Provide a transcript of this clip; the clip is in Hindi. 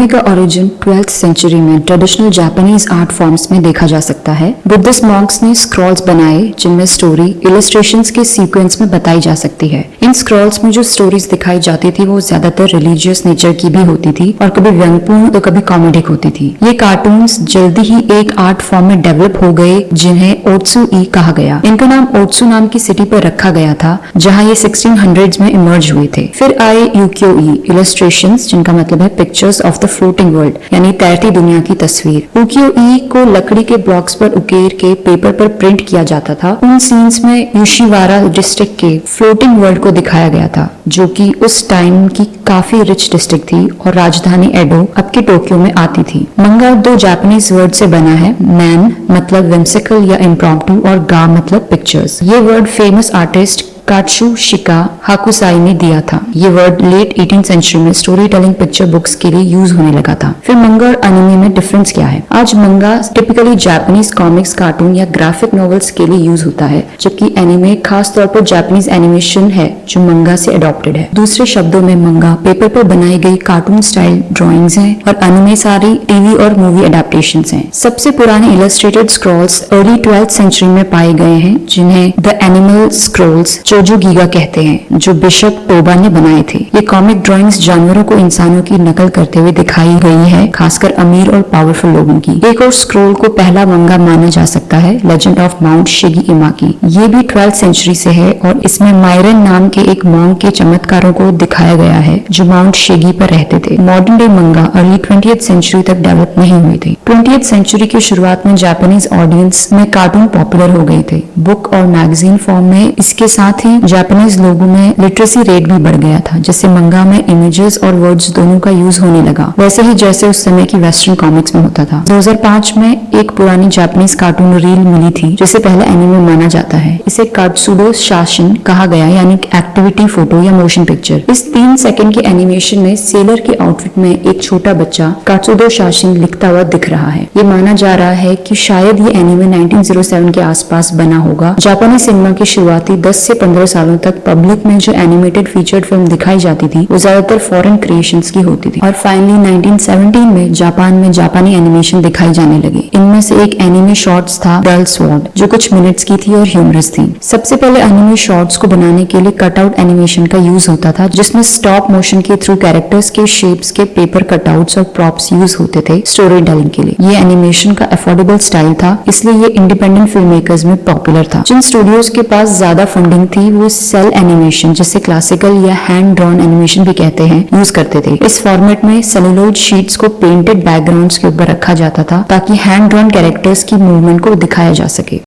एनिमे का ओरिजिन 12th सेंचुरी में ट्रेडिशनल जापानीज आर्ट फॉर्म्स में देखा जा सकता है। बुद्धिस्ट मॉन्क्स ने स्क्रॉल्स बनाए जिनमें स्टोरी इलस्ट्रेशंस के सीक्वेंस में बताई जा सकती है। इन स्क्रॉल्स में जो स्टोरीज दिखाई जाती थी वो ज्यादातर रिलीजियस नेचर की भी होती थी और कभी व्यंगपूर्ण तो कभी कॉमेडिक होती थी। ये कार्टून्स जल्दी ही एक आर्ट फॉर्म में डेवलप हो गए जिन्हें ओत्सुई कहा गया। इनका नाम ओत्सु नाम की सिटी पर रखा गया था जहाँ ये 1600s में इमर्ज हुए थे। फिर आए यूक्योई इलस्ट्रेशंस जिनका मतलब है pictures of the floating world यानी तैरती दुनिया की तस्वीर। उकियो-ई को लकड़ी के ब्लॉक्स पर उकेर के पेपर पर प्रिंट किया जाता था। उन सीन्स में योशिवारा डिस्ट्रिक्ट के फ्लोटिंग वर्ल्ड को दिखाया गया था जो कि उस टाइम की काफी रिच डिस्ट्रिक्ट थी और राजधानी एडो अब के टोक्यो में आती थी। मंगा दो जापानीज वर्ड से बना है। मैन मतलब whimsical या इम्प्रॉम्प्टू और गा मतलब पिक्चर्स। ये वर्ड फेमस आर्टिस्ट कात्सुशिका हाकुसाई ने दिया था। ये वर्ड लेट 18th सेंचुरी में स्टोरी टेलिंग पिक्चर बुक्स के लिए यूज होने लगा था। फिर मंगा और एनिमे में डिफरेंस क्या है? आज मंगा टिपिकली जापानीज कॉमिक्स, कार्टून या ग्राफिक नॉवेल्स के लिए यूज होता है, जबकि एनिमे खास तौर पर जापानीज एनिमेशन है जो मंगा से अडॉप्टेड है। दूसरे शब्दों में मंगा पेपर पर बनाई गई कार्टून स्टाइल ड्रॉइंग्स हैं और एनिमे सारी टीवी और मूवी अडेप्टेशंस हैं। सबसे पुराने illustrated Scrolls early 12th century में पाए गए हैं जिन्हें द एनिमल स्क्रॉल्स जो गीगा कहते हैं, जो बिशप टोबा ने बनाए थे। ये कॉमिक ड्राइंग्स जानवरों को इंसानों की नकल करते हुए दिखाई गई है, खासकर अमीर और पावरफुल लोगों की। एक और स्क्रोल को पहला मंगा माना जा सकता है, लेजेंड ऑफ माउंट शिगी इमाकी। ये भी 12th सेंचुरी से है और इसमें मायरन नाम के एक मॉन्क के चमत्कारों को दिखाया गया है जो माउंट शिगी पर रहते थे। मॉडर्न डे मंगा अर्ली 20th सेंचुरी तक डेवलप नहीं हुए थे। 20th सेंचुरी की शुरुआत में जापानीज ऑडियंस में कार्टून पॉपुलर हो गए थे। बुक और मैगजीन फॉर्म में इसके साथ ही जापानीज लोगों में लिटरेसी रेट भी बढ़ गया था, जिससे मंगा में इमेजेस और वर्ड्स दोनों का यूज होने लगा, वैसे ही जैसे उस समय की वेस्टर्न कॉमिक्स में होता था। 2005 में एक पुरानी जापानीज कार्टून रील मिली थी जिसे पहले एनिमे माना जाता है। इसे कात्सुदो शासन कहा गया, यानी एक्टिविटी फोटो या मोशन पिक्चर। इस 3 सेकंड के एनिमेशन में सेलर के आउटफिट में एक छोटा बच्चा कात्सुदो शासन लिखता हुआ दिख रहा है। ये माना जा रहा है कि शायद ये एनिमे 1907 के आसपास बना होगा। जापानी सिनेमा की शुरुआती 10 से 15 सालों तक पब्लिक में जो एनिमेटेड फीचर्ड फिल्म दिखाई जाती थी वो ज्यादातर फॉरेन क्रिएशंस की होती थी और फाइनली 1917 में जापान में जापानी एनिमेशन दिखाई जाने लगे। इनमें से एक एनिमे शॉर्ट्स था डल स्वॉर्ड, जो कुछ मिनट्स की थी और ह्यूमरस थी। सबसे पहले एनिमे शॉर्ट्स को बनाने के लिए कटआउट एनिमेशन का यूज होता था, जिसमें स्टॉप मोशन के थ्रू कैरेक्टर्स के शेप्स के पेपर कटआउट्स और प्रॉप्स यूज होते थे स्टोरी टेलिंग के लिए। ये एनिमेशन का अफोर्डेबल स्टाइल था, इसलिए ये इंडिपेंडेंट फिल्म मेकर्स में पॉपुलर था। जिन स्टूडियोज के पास ज्यादा फंडिंग थी वो सेल एनिमेशन, जिसे क्लासिकल या हैंड ड्रॉन एनिमेशन भी कहते हैं, यूज करते थे। इस फॉर्मेट में सेलुलोइड शीट्स को पेंटेड बैकग्राउंड्स के ऊपर रखा जाता था ताकि हैंड ड्रॉन कैरेक्टर्स की मूवमेंट को दिखाया जा सके।